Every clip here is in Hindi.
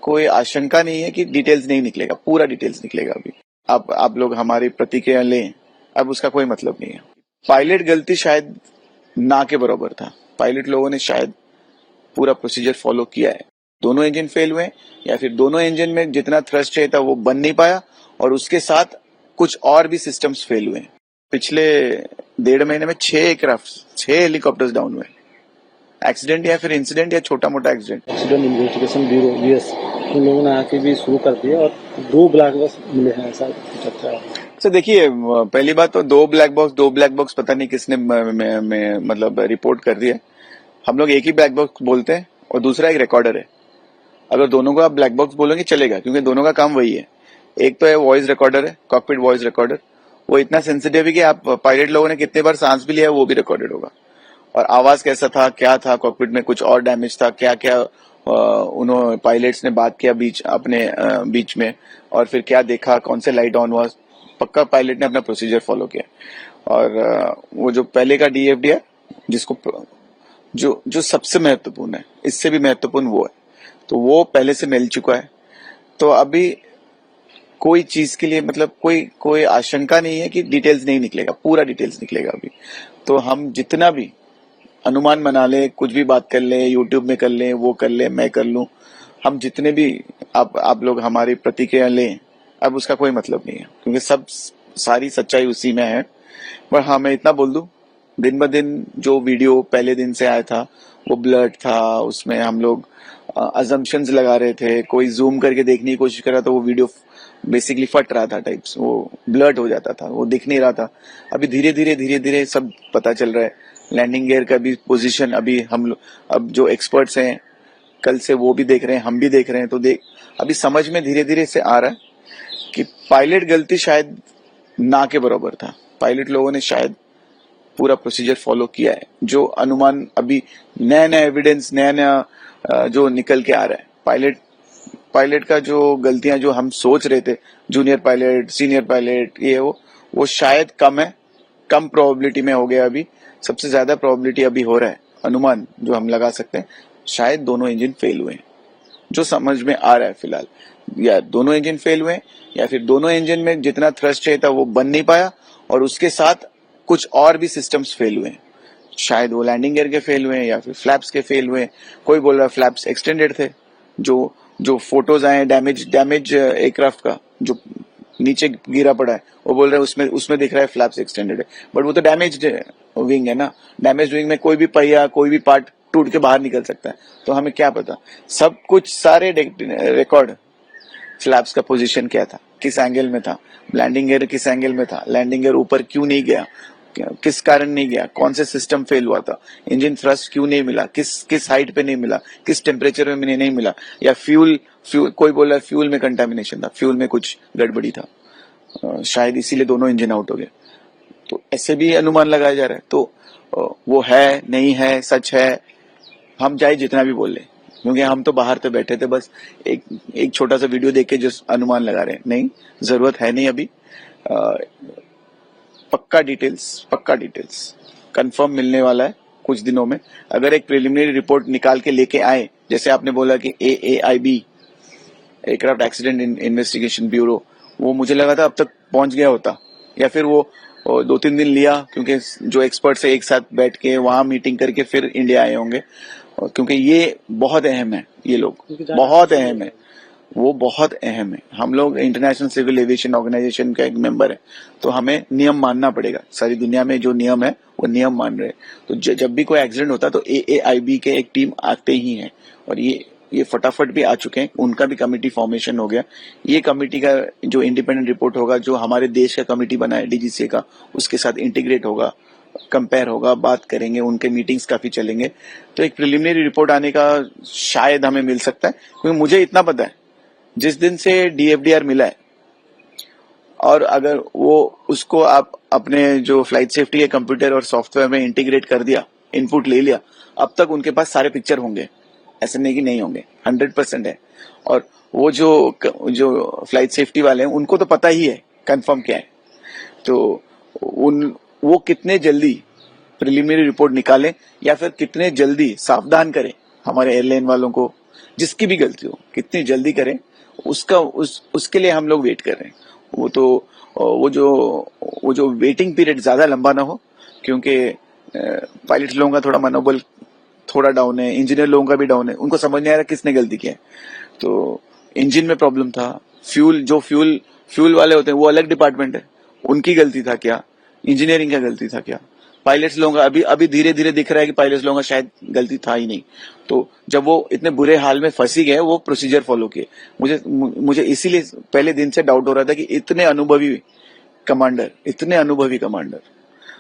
कोई आशंका नहीं है कि डिटेल्स नहीं निकलेगा, पूरा डिटेल्स निकलेगा अभी। आप लोग हमारी प्रतिक्रिया लें, अब उसका कोई मतलब नहीं है। पायलट गलती शायद ना के बराबर था। पायलट लोगों ने शायद पूरा प्रोसीजर फॉलो किया है। दोनों इंजन फेल हुए या फिर दोनों इंजन में जितना थ्रस्ट चाहिए था वो बन नहीं पाया और उसके साथ कुछ और भी सिस्टम्स फेल हुए। पिछले 1.5 महीने में 6 हेलीकॉप्टर्स डाउन हुए। एक्सीडेंट या फिर इंसिडेंट या छोटा मोटा accident. Accident investigation bureau US उन लोगों ने आके भी शुरू कर दिया और 2 ब्लैक बॉक्स मिले हैं, ऐसा चर्चा है। तो देखिए, पहली बात तो 2 ब्लैक बॉक्स पता नहीं किसने मतलब रिपोर्ट कर दिया। हम लोग एक ही ब्लैक बॉक्स बोलते हैं और दूसरा एक रिकॉर्डर है। अगर दोनों को आप ब्लैक बॉक्स बोलोगे चलेगा, क्योंकि दोनों का काम वही है। एक तो है वॉइस रिकॉर्डर है, कॉकपिट वॉइस रिकॉर्डर। वो इतना सेंसिटिव है कि आप पायलट लोगों ने कितने बार सांस भी लिया वो भी रिकॉर्डेड होगा। और आवाज कैसा था, क्या था कॉकपिट में, कुछ और डैमेज था, क्या क्या उन्होंने पायलट्स ने बात किया बीच में, और फिर क्या देखा, कौन से लाइट ऑन हुआ, पक्का पायलट ने अपना प्रोसीजर फॉलो किया। और वो जो पहले का डीएफडी है, जिसको जो सबसे महत्वपूर्ण है, इससे भी महत्वपूर्ण वो है, तो वो पहले से मिल चुका है। तो अभी कोई चीज के लिए मतलब कोई आशंका नहीं है कि डिटेल्स नहीं निकलेगा, पूरा डिटेल्स निकलेगा अभी। तो हम जितना भी अनुमान बना ले, कुछ भी बात कर ले, यूट्यूब में कर ले, वो कर ले, मैं कर लूं, हम जितने भी आप लोग हमारी प्रतिक्रिया लें, अब उसका कोई मतलब नहीं है, क्योंकि सारी सच्चाई उसी में है। पर हाँ, मैं इतना बोल दूं, दिन ब दिन जो वीडियो पहले दिन से आया था वो ब्लर्ड था। उसमें हम लोग अजम्पशंस लगा रहे थे, कोई जूम करके देखने की कोशिश कर रहा था, वो वीडियो बेसिकली फट रहा था, टाइप्स वो ब्लर्ड हो जाता था, वो दिख नहीं रहा था। अभी धीरे धीरे सब पता चल रहा है। लैंडिंग गियर का भी पोजीशन अभी अब जो एक्सपर्ट्स हैं कल से वो भी देख रहे हैं, हम भी देख रहे हैं, तो अभी समझ में धीरे धीरे से आ रहा है कि पायलट गलती शायद ना के बराबर था। पायलट लोगों ने शायद पूरा प्रोसीजर फॉलो किया है। जो अनुमान अभी नया एविडेंस नया जो निकल के आ रहा है, पायलट का जो गलतियां जो हम सोच रहे थे, जूनियर पायलट, सीनियर पायलट, ये वो शायद कम है, कम प्रोबेबिलिटी में हो गया। अभी सबसे ज्यादा प्रोबेबिलिटी अभी हो रहा है, अनुमान जो हम लगा सकते हैं, शायद दोनों इंजन फेल हुए हैं, जो समझ में आ रहा है फिलहाल। या दोनों इंजन फेल हुए या फिर दोनों इंजन में जितना थ्रस्ट चाहिए था वो बन नहीं पाया और उसके साथ कुछ और भी सिस्टम्स फेल हुए। शायद वो लैंडिंग गियर के फेल हुए या फिर फ्लैप्स के फेल हुए। कोई बोल रहा है फ्लैप्स एक्सटेंडेड थे। जो फोटोज आए डैमेज एयरक्राफ्ट का जो नीचे गिरा पड़ा है, वो बोल रहे हैं उसमें दिख रहा है फ्लैप्स एक्सटेंडेड है, बट वो तो डैमेज विंग है ना। डैमेज विंग में कोई भी पहिया, कोई भी पार्ट टूट के बाहर निकल सकता है, तो हमें क्या पता। सब कुछ सारे रिकॉर्ड, फ्लैप्स का पोजीशन क्या था, किस एंगल में था, लैंडिंग गियर किस एंगल में था, लैंडिंग गियर ऊपर क्यों नहीं गया, किस कारण नहीं गया, कौन से सिस्टम फेल हुआ था, इंजन थ्रस्ट क्यों नहीं मिला, किस हाइट पे नहीं मिला, किस टेम्परेचर में नहीं मिला, या फ्यूल कोई बोल रहा है फ्यूल में कंटामिनेशन था, फ्यूल में कुछ गड़बड़ी था, शायद इसीलिए दोनों इंजन आउट हो गए। तो ऐसे भी अनुमान लगाया जा रहा है। तो वो है नहीं है, सच है, हम चाहे जितना भी बोल लें, क्योंकि हम तो बाहर तो बैठे थे, बस एक छोटा सा वीडियो देख के जो अनुमान लगा रहे हैं, नहीं, जरूरत है नहीं अभी। पक्का डिटेल्स कंफर्म मिलने वाला है कुछ दिनों में। अगर एक प्रिलिमिनरी रिपोर्ट निकाल के लेके आए, जैसे आपने बोला कि AAIB, aircraft accident investigation bureau, वो मुझे लगा था अब तक पहुंच गया होता, या फिर वो 2-3 दिन लिया, क्योंकि जो एक्सपर्ट्स है एक साथ बैठ के वहां मीटिंग करके फिर इंडिया आए होंगे, क्योंकि ये बहुत अहम है, ये लोग बहुत अहम है, वो बहुत अहम है। हम लोग इंटरनेशनल सिविल एविएशन ऑर्गेनाइजेशन का एक मेंबर है, तो हमें नियम मानना पड़ेगा। सारी दुनिया में जो नियम है वो नियम मान रहे हैं। तो जब भी कोई एक्सीडेंट होता है तो AAIB के एक टीम आते ही है, और ये फटाफट भी आ चुके हैं, उनका भी कमेटी फॉर्मेशन हो गया। ये कमेटी का जो इंडिपेंडेंट रिपोर्ट होगा, जो हमारे देश का कमेटी बना है DGCA का, उसके साथ इंटीग्रेट होगा, कंपेयर होगा, बात करेंगे, उनके मीटिंग्स काफी चलेंगे। तो एक प्रिलिमिनरी रिपोर्ट आने का शायद हमें मिल सकता है, क्योंकि मुझे इतना पता है, जिस दिन से DFDR मिला है, और अगर वो उसको आप अपने जो फ्लाइट सेफ्टी के कंप्यूटर और सॉफ्टवेयर में इंटीग्रेट कर दिया, इनपुट ले लिया, अब तक उनके पास सारे पिक्चर होंगे, ऐसे नहीं कि नहीं होंगे, 100% है। और वो जो फ्लाइट सेफ्टी वाले हैं उनको तो पता ही है कंफर्म क्या है। तो वो कितने जल्दी प्रिलिमिनरी रिपोर्ट निकालें या फिर कितने जल्दी सावधान करें हमारे एयरलाइन वालों को, जिसकी भी गलती हो कितनी जल्दी करें, उसके लिए हम लोग वेट कर रहे हैं। वो तो वो जो वेटिंग पीरियड ज्यादा लंबा ना हो, क्योंकि पायलट लोगों का थोड़ा मनोबल थोड़ा डाउन है, इंजीनियर लोगों का भी डाउन है, उनको समझ नहीं आ रहा किसने गलती किया है। तो इंजन में प्रॉब्लम था, फ्यूल वाले होते हैं वो अलग डिपार्टमेंट है, उनकी गलती था क्या, इंजीनियरिंग का गलती था क्या, पायलट्स लोगों का अभी धीरे धीरे दिख रहा है कि पायलट्स लोगों का शायद गलती था ही नहीं। तो जब वो इतने बुरे हाल में फंसी गए, वो प्रोसीजर फॉलो किए। मुझे इसीलिए पहले दिन से डाउट हो रहा था कि इतने अनुभवी कमांडर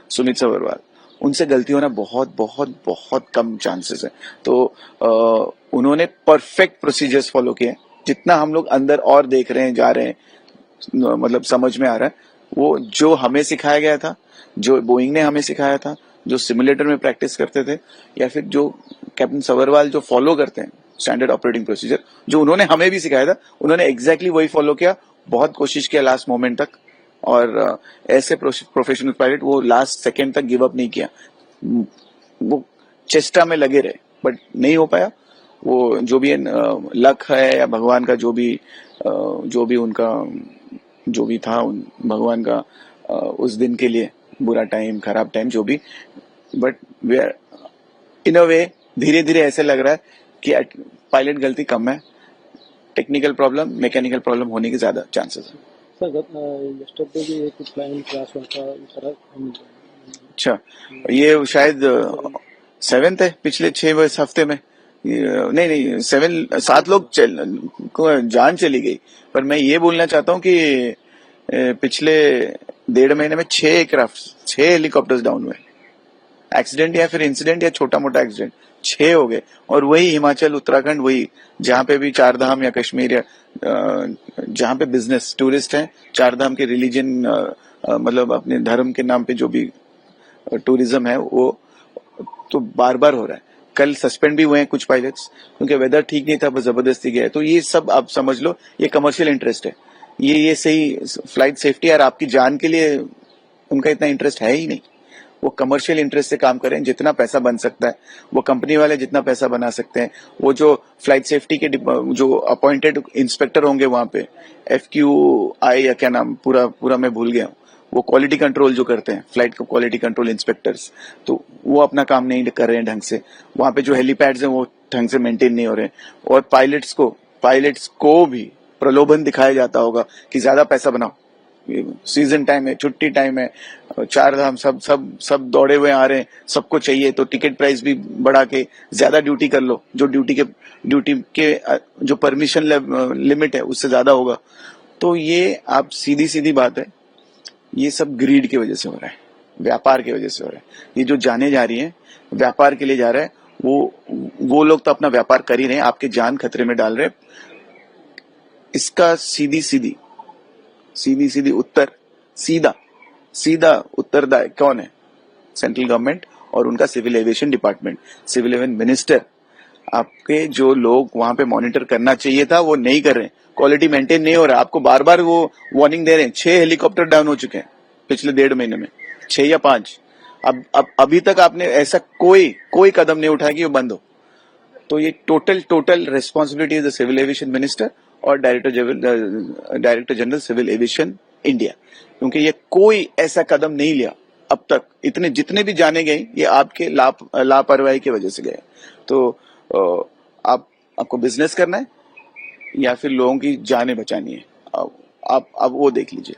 सुमित सभरवाल, उनसे गलती होना बहुत बहुत बहुत कम चांसेस है। तो उन्होंने परफेक्ट प्रोसीजर्स फॉलो किए। जितना हम लोग अंदर और देख रहे हैं, जा रहे हैं, मतलब समझ में आ रहा है, वो जो हमें सिखाया गया था, जो बोइंग ने हमें सिखाया था, जो सिमुलेटर में प्रैक्टिस करते थे, या फिर जो कैप्टन सभरवाल जो फॉलो करते हैं स्टैंडर्ड ऑपरेटिंग प्रोसीजर, जो उन्होंने हमें भी सिखाया था, उन्होंने एग्जैक्टली वही फॉलो किया। बहुत कोशिश किया लास्ट मोमेंट तक, और ऐसे प्रोफेशनल पायलट वो लास्ट सेकेंड तक गिव अप नहीं किया, वो चेष्टा में लगे रहे, बट नहीं हो पाया। वो जो भी लक है या भगवान का जो भी उनका जो भी था, भगवान का उस दिन के लिए बुरा टाइम, खराब टाइम, जो भी, बट वे आर इन अ वे धीरे धीरे ऐसे लग रहा है कि पायलट गलती कम है, टेक्निकल प्रॉब्लम, मैकेनिकल प्रॉब्लम होने के ज्यादा चांसेस है। सर yesterday भी एक फ्लाइंग क्लास हुआ था, सारा अच्छा, ये शायद 7th है पिछले 6 हफ्ते में। नहीं, 7 लोग को जान चली गई। पर मैं ये बोलना चाहता हूँ कि पिछले 1.5 महीने में 6 हेलीकॉप्टर्स डाउन हुए, एक्सीडेंट या फिर इंसिडेंट या छोटा मोटा एक्सीडेंट, 6 हो गए। और वही हिमाचल, उत्तराखंड, वही जहाँ पे भी चार धाम या कश्मीर या जहाँ पे बिजनेस टूरिस्ट हैं, चार धाम के रिलीजन, मतलब अपने धर्म के नाम पे जो भी टूरिज्म है, वो तो बार बार हो रहा है। कल सस्पेंड भी हुए हैं कुछ पायलट्स, क्योंकि वेदर ठीक नहीं था, बस जबरदस्ती गए। तो ये सब आप समझ लो, ये कमर्शियल इंटरेस्ट है। ये सही फ्लाइट सेफ्टी और आपकी जान के लिए उनका इतना इंटरेस्ट है ही नहीं। वो कमर्शियल इंटरेस्ट से काम करें, जितना पैसा बन सकता है, वो कंपनी वाले जितना पैसा बना सकते हैं, वो जो फ्लाइट सेफ्टी के जो अपॉइंटेड इंस्पेक्टर होंगे वहां पे, FQI या क्या नाम, पूरा मैं भूल गया हूँ, वो क्वालिटी कंट्रोल जो करते हैं, फ्लाइट को क्वालिटी कंट्रोल इंस्पेक्टर्स, तो वो अपना काम नहीं कर रहे हैं ढंग से। वहां पे जो हेलीपैड्स हैं वो ढंग से मेंटेन नहीं हो रहे हैं, और पायलट्स को भी प्रलोभन दिखाया जाता होगा कि ज्यादा पैसा बनाओ, सीजन टाइम है, छुट्टी टाइम है, चार धाम सब दौड़े हुए आ रहे हैं, सबको चाहिए, तो टिकट प्राइस भी बढ़ा के ज्यादा ड्यूटी कर लो, जो ड्यूटी के जो परमिशन लिमिट है उससे ज्यादा होगा। तो ये आप सीधी बात है, ये सब ग्रीड की वजह से हो रहा है, व्यापार की वजह से हो रहा है। ये जो जाने जा रही है, व्यापार के लिए जा रहा है, वो लोग तो अपना व्यापार कर ही रहे हैं, आपके जान खतरे में डाल रहे हैं। इसका सीधी उत्तर, सीधा उत्तरदायी कौन है? सेंट्रल गवर्नमेंट और उनका civil aviation department, civil aviation minister. आपके जो लोग वहां पे मॉनिटर करना चाहिए था, वो नहीं कर रहे, क्वालिटी मेंटेन नहीं हो रहा। आपको बार बार वो वार्निंग दे रहे हैं। 6 हेलीकॉप्टर डाउन हो चुके हैं पिछले 1.5 महीने में, 6 या 5। अब अभी तक आपने ऐसा कोई कदम नहीं उठाया कि वो बंद हो। तो ये total responsibility is the civil aviation minister और director general civil aviation India, क्योंकि ये कोई ऐसा कदम नहीं लिया अब तक। जितने भी जाने गए, ये आपके लापरवाही की वजह से गए। तो आपको बिजनेस करना है या फिर लोगों की जानें बचानी है, आप वो देख लीजिए।